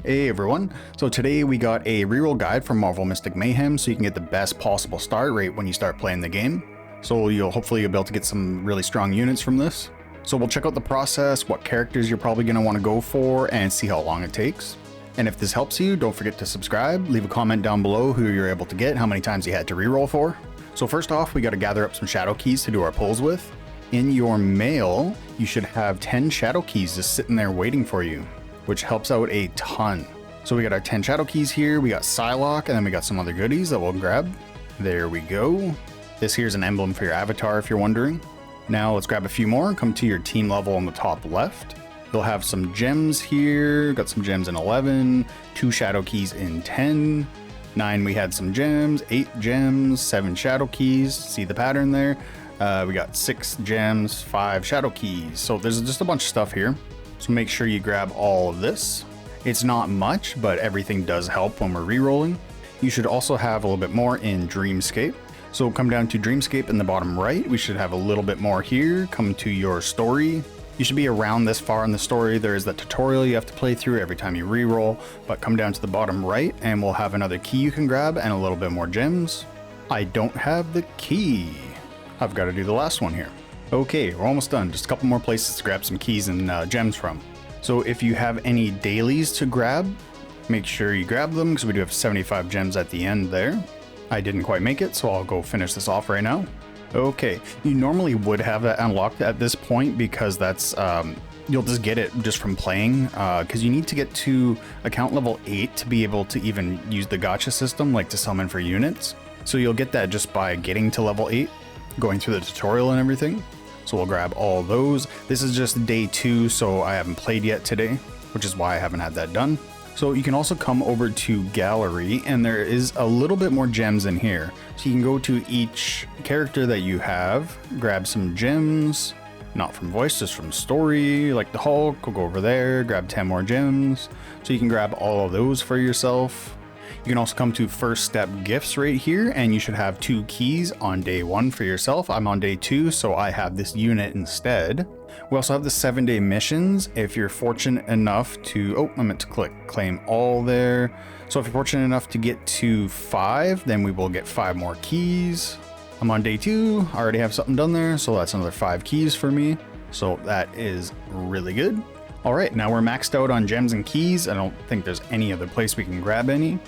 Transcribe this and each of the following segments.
Hey everyone, so today we got a reroll guide from Marvel Mystic Mayhem so you can get the best possible start rate when you start playing the game. So hopefully you'll be able to get some really strong units from this. So we'll check out the process, what characters you're probably going to want to go for, and see how long it takes. And if this helps you, don't forget to subscribe, leave a comment down below who you're able to get, how many times you had to reroll for. So first off, we got to gather up some shadow keys to do our pulls with. In your mail, you should have 10 shadow keys just sitting there waiting for you, which helps out a ton. So we got our 10 shadow keys here, we got Psylocke, and then we got some other goodies that we'll grab. There we go. This here's an emblem for your avatar if you're wondering. Now let's grab a few more, come to your team level on the top left. You'll have some gems here, got some gems in 11, 2 shadow keys in 10, 9 we had some gems, 8 gems, 7 shadow keys, see the pattern there? We got 6 gems, 5 shadow keys, so there's just a bunch of stuff here. So make sure you grab all of this. It's not much, but everything does help when we're re-rolling. You should also have a little bit more in Dreamscape. So come down to Dreamscape in the bottom right. We should have a little bit more here. Come to your story. You should be around this far in the story. There is that tutorial you have to play through every time you re-roll, but come down to the bottom right and we'll have another key you can grab and a little bit more gems. I don't have the key. I've got to do the last one here. Okay, we're almost done. Just a couple more places to grab some keys and gems from. So if you have any dailies to grab, make sure you grab them because we do have 75 gems at the end there. I didn't quite make it, so I'll go finish this off right now. Okay, you normally would have that unlocked at this point because that's, you'll just get it just from playing because you need to get to account level 8 to be able to even use the gacha system, like to summon for units. So you'll get that just by getting to level 8, going through the tutorial and everything. So we'll grab all those. This is just day 2, so I haven't played yet today, which is why I haven't had that done. So you can also come over to gallery and there is a little bit more gems in here. So you can go to each character that you have, grab some gems, not from voice, just from story, like the Hulk. We'll go over there, grab 10 more gems. So you can grab all of those for yourself. You can also come to first step gifts right here and you should have 2 keys on day 1 for yourself. I'm on day 2, so I have this unit instead. We also have the 7-day missions if you're fortunate enough to, I meant to click claim all there. So if you're fortunate enough to get to 5, then we will get 5 more keys. I'm on day 2, I already have something done there, so that's another 5 keys for me. So that is really good. All right, now we're maxed out on gems and keys. I don't think there's any other place we can grab any.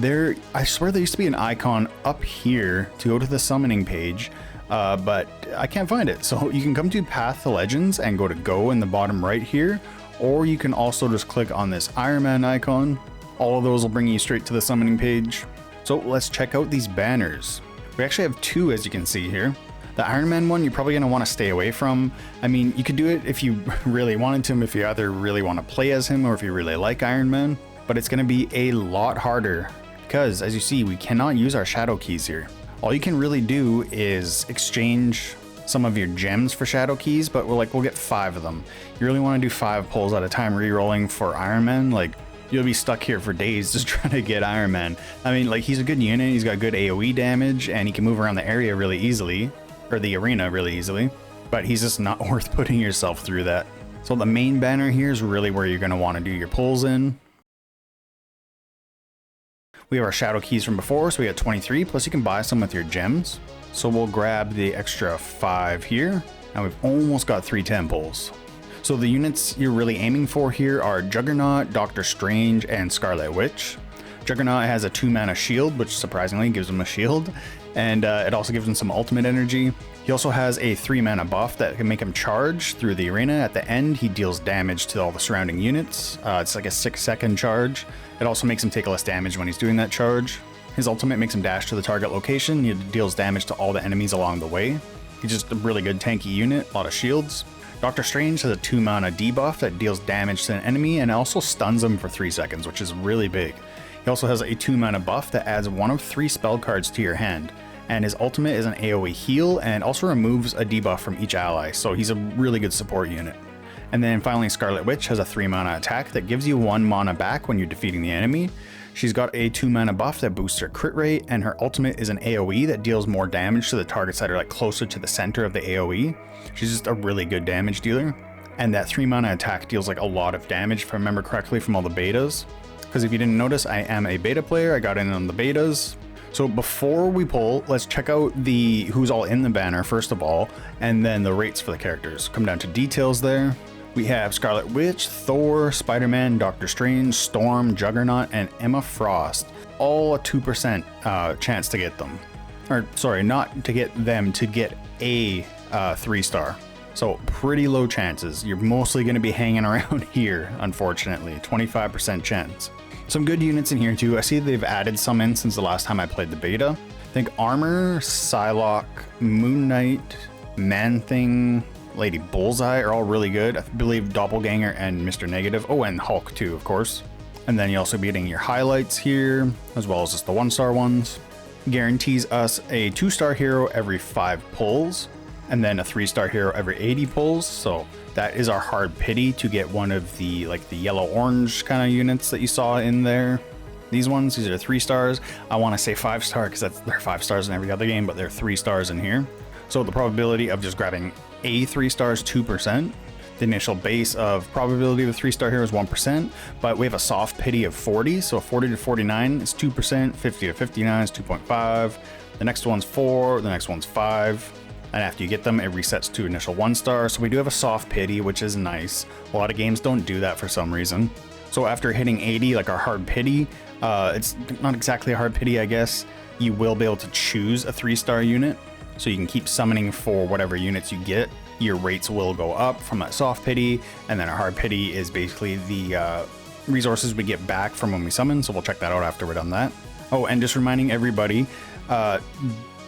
I swear there used to be an icon up here to go to the summoning page, but I can't find it. So you can come to Path to Legends and go to Go in the bottom right here, or you can also just click on this Iron Man icon. All of those will bring you straight to the summoning page. So let's check out these banners. We actually have 2, as you can see here. The Iron Man one, you're probably going to want to stay away from. I mean, you could do it if you really wanted to, if you either really want to play as him or if you really like Iron Man, but it's going to be a lot harder because, as you see, we cannot use our shadow keys here. All you can really do is exchange some of your gems for shadow keys, but we'll get 5 of them. You really want to do 5 pulls at a time re-rolling for Iron Man, like you'll be stuck here for days just trying to get Iron Man. I mean, like, he's a good unit, he's got good AoE damage, and he can move around the area really easily, or the arena really easily, but he's just not worth putting yourself through that. So the main banner here is really where you're going to want to do your pulls in. We have our shadow keys from before, so we got 23, plus you can buy some with your gems. So we'll grab the extra 5 here, and we've almost got 3 10 pulls. So the units you're really aiming for here are Juggernaut, Doctor Strange, and Scarlet Witch. Juggernaut has a 2-mana shield, which surprisingly gives him a shield, and it also gives him some ultimate energy. He also has a 3-mana buff that can make him charge through the arena. At the end, he deals damage to all the surrounding units. It's like a 6-second charge. It also makes him take less damage when he's doing that charge. His ultimate makes him dash to the target location. He deals damage to all the enemies along the way. He's just a really good tanky unit, a lot of shields. Doctor Strange has a 2-mana debuff that deals damage to an enemy and also stuns them for 3 seconds, which is really big. He also has a 2-mana buff that adds 1 of 3 spell cards to your hand, and his ultimate is an AoE heal and also removes a debuff from each ally, so he's a really good support unit. And then finally, Scarlet Witch has a 3-mana attack that gives you 1 mana back when you're defeating the enemy. She's got a 2-mana buff that boosts her crit rate, and her ultimate is an AoE that deals more damage to the targets that are closer to the center of the AoE. She's just a really good damage dealer. And that 3-mana attack deals a lot of damage, if I remember correctly from all the betas. because if you didn't notice, I am a beta player. I got in on the betas. So before we pull, let's check out the who's all in the banner first of all, and then the rates for the characters. Come down to details there. We have Scarlet Witch, Thor, Spider-Man, Doctor Strange, Storm, Juggernaut, and Emma Frost. All a 2% chance to get them. Or sorry, not to get them, to get a 3-star. So pretty low chances. You're mostly going to be hanging around here, unfortunately. 25% chance. Some good units in here too. I see they've added some in since the last time I played the beta. I think Armor, Psylocke, Moon Knight, Man-Thing, Lady Bullseye are all really good. I believe Doppelganger and Mr. Negative. Oh, and Hulk too, of course. And then you'll also be getting your highlights here, as well as just the 1-star ones. Guarantees us a 2-star hero every 5 pulls, and then a 3-star hero every 80 pulls. So that is our hard pity to get one of the like the yellow-orange kind of units that you saw in there. These ones, these are 3 stars. I want to say 5-star because they're 5 stars in every other game, but they're 3 stars in here. So the probability of just grabbing a 3-star is 2%. The initial base of probability of a 3-star hero is 1%, but we have a soft pity of 40. So 40 to 49 is 2%, 50 to 59 is 2.5. The next one's 4, the next one's 5. And after you get them, it resets to initial 1-star. So we do have a soft pity, which is nice. A lot of games don't do that for some reason. So after hitting 80, like our hard pity, it's not exactly a hard pity, I guess. You will be able to choose a 3-star unit. So you can keep summoning for whatever units you get. Your rates will go up from that soft pity. And then our hard pity is basically the resources we get back from when we summon. So we'll check that out after we're done that. Oh, and just reminding everybody,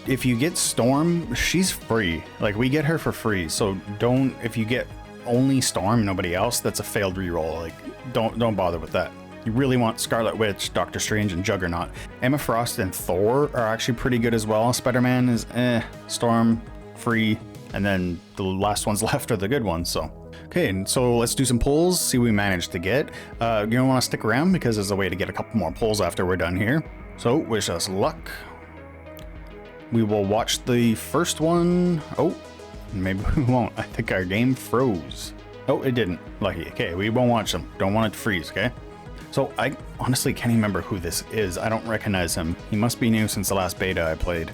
if you get Storm, she's free. Like, we get her for free. So don't, if you get only Storm, nobody else, that's a failed reroll. Like, don't bother with that. You really want Scarlet Witch, Doctor Strange, and Juggernaut. Emma Frost and Thor are actually pretty good as well. Spider-Man is Storm, free, and then the last ones left are the good ones. So okay, so let's do some pulls, see what we managed to get. You're gonna want to stick around because there's a way to get a couple more pulls after we're done here. So wish us luck. We will watch the first one. Oh, maybe we won't. I think our game froze. Oh, it didn't. Lucky. Okay, we won't watch them. Don't want it to freeze, okay? So I honestly can't even remember who this is. I don't recognize him. He must be new since the last beta I played.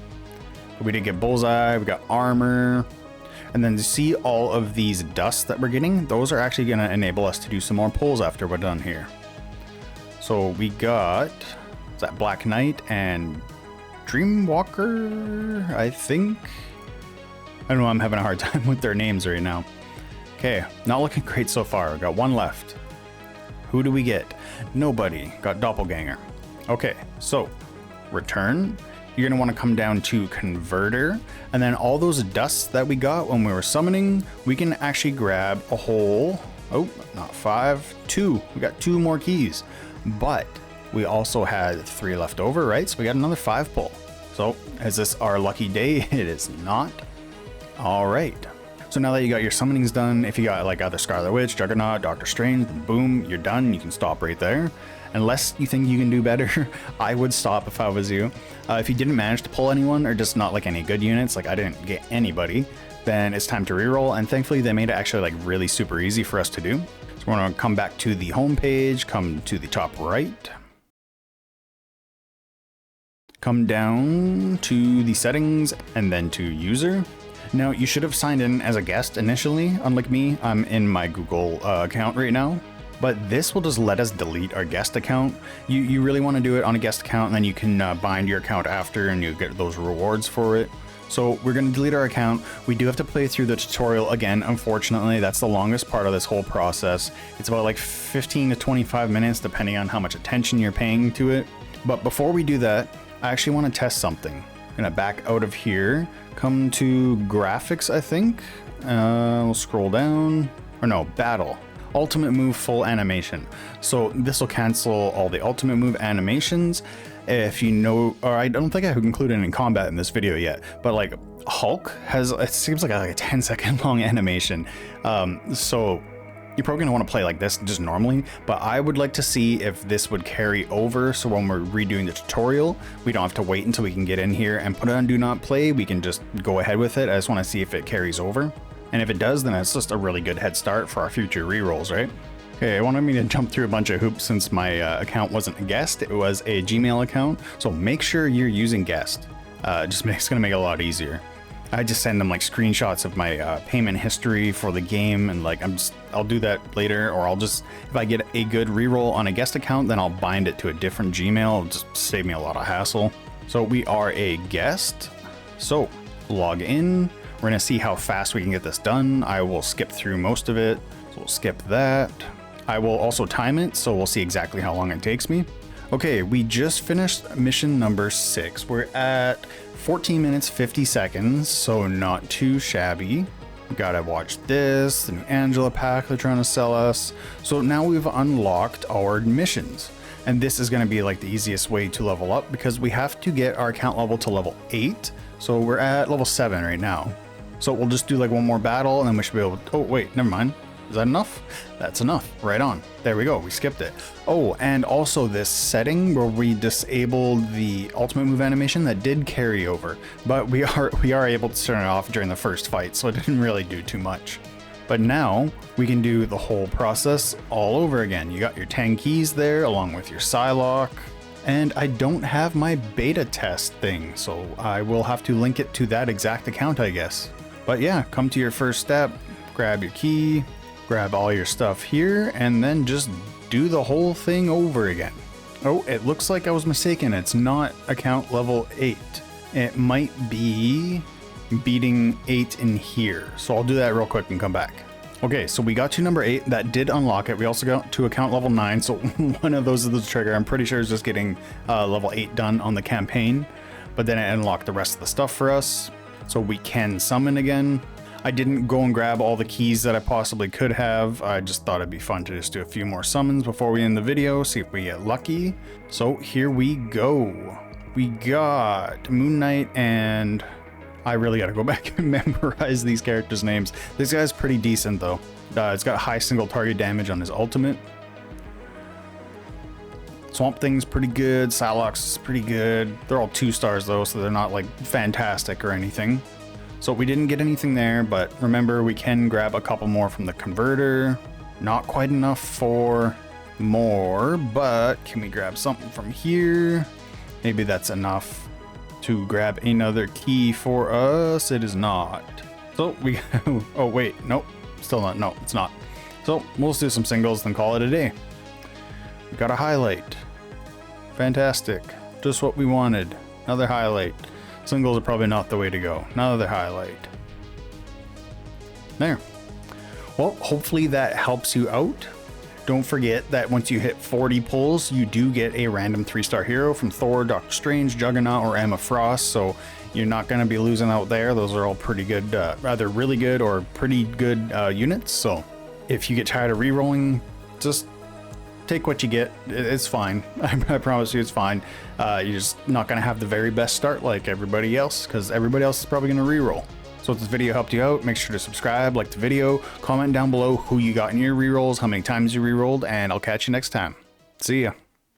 But we did get Bullseye, we got Armor. And then to see all of these dusts that we're getting, those are actually going to enable us to do some more pulls after we're done here. So we got that Black Knight and Dreamwalker, I think. I don't know, I'm having a hard time with their names right now. Okay, not looking great so far. We got one left. Who do we get? Nobody. Got Doppelganger. Okay, so return. You're gonna want to come down to Converter, and then all those dusts that we got when we were summoning, we can actually grab a whole, oh, not 5, 2. We got 2 more keys, but we also had 3 left over, right? So we got another 5 pull. So is this our lucky day? It is not. All right. So now that you got your summonings done, if you got like either Scarlet Witch, Juggernaut, Doctor Strange, then boom, you're done. You can stop right there. Unless you think you can do better, I would stop if I was you. If you didn't manage to pull anyone, or just not like any good units, like I didn't get anybody, then it's time to reroll. And thankfully they made it actually like really super easy for us to do. So we're gonna come back to the home page, come to the top right. Come down to the settings and then to user. Now you should have signed in as a guest initially, unlike me. I'm in my Google account right now, but this will just let us delete our guest account. You really want to do it on a guest account, and then you can bind your account after and you get those rewards for it. So we're going to delete our account. We do have to play through the tutorial again. Unfortunately, that's the longest part of this whole process. It's about like 15 to 25 minutes, depending on how much attention you're paying to it. But before we do that, I actually want to test something. I'm gonna back out of here, come to graphics, I think. We'll scroll down, or no, battle. Ultimate move full animation. So this will cancel all the ultimate move animations. If you know, or I don't think I have included in combat in this video yet, but like Hulk has, it seems like a 10-second long animation. So you're probably gonna want to play like this just normally, but I would like to see if this would carry over, so when we're redoing the tutorial, we don't have to wait until we can get in here and put it on do not play. We can just go ahead with it. I just want to see if it carries over. And if it does, then it's just a really good head start for our future rerolls, right? Okay, it wanted me to jump through a bunch of hoops since my account wasn't a guest. It was a Gmail account. So make sure you're using guest. It's gonna make it a lot easier. I just send them like screenshots of my payment history for the game, and like I'll do that later, or if I get a good reroll on a guest account, then I'll bind it to a different Gmail. It'll just save me a lot of hassle. So we are a guest. So log in. We're gonna see how fast we can get this done. I will skip through most of it. So we'll skip that. I will also time it, so we'll see exactly how long it takes me. Okay, we just finished mission number 6. We're at 14 minutes 50 seconds, so not too shabby. We gotta watch this, the new Angela pack they're trying to sell us. So now we've unlocked our missions, and this is gonna be like the easiest way to level up because we have to get our account level to level 8. So we're at level 7 right now. So we'll just do like one more battle and then we should be able to, oh wait, never mind. Is that enough? That's enough. Right on. There we go. We skipped it. Oh, and also this setting where we disabled the ultimate move animation that did carry over, but we are able to turn it off during the first fight, so it didn't really do too much. But now we can do the whole process all over again. You got your 10 keys there along with your Psylocke, and I don't have my beta test thing, so I will have to link it to that exact account, I guess. But yeah, come to your first step, grab your key, grab all your stuff here, and then just do the whole thing over again. Oh, it looks like I was mistaken. It's not account level 8. It might be beating 8 in here. So I'll do that real quick and come back. Okay, so we got to number 8. That did unlock it. We also got to account level 9. So one of those is the trigger. I'm pretty sure it's just getting level 8 done on the campaign. But then it unlocked the rest of the stuff for us. So we can summon again. I didn't go and grab all the keys that I possibly could have. I just thought it'd be fun to just do a few more summons before we end the video, see if we get lucky. So here we go. We got Moon Knight, and I really gotta go back and memorize these characters' names. This guy's pretty decent though. It's got high single target damage on his ultimate. Swamp Thing's pretty good. Psylocke's pretty good. They're all 2 stars though, so they're not like fantastic or anything. So we didn't get anything there, but remember we can grab a couple more from the converter. Not quite enough for more, but can we grab something from here? Maybe that's enough to grab another key for us. It is not. So we, oh wait, nope, still not, no, it's not. So we'll just do some singles then call it a day. We got a highlight. Fantastic, just what we wanted. Another highlight. Singles are probably not the way to go. Another highlight. There. Well, hopefully that helps you out. Don't forget that once you hit 40 pulls, you do get a random 3-star hero from Thor, Doctor Strange, Juggernaut, or Emma Frost. So you're not going to be losing out there. Those are all pretty good, either really good or pretty good units. So if you get tired of rerolling, just take what you get. It's fine. I promise you it's fine. You're just not going to have the very best start like everybody else, because everybody else is probably going to reroll. So if this video helped you out, make sure to subscribe, like the video, comment down below who you got in your rerolls, how many times you rerolled, and I'll catch you next time. See ya.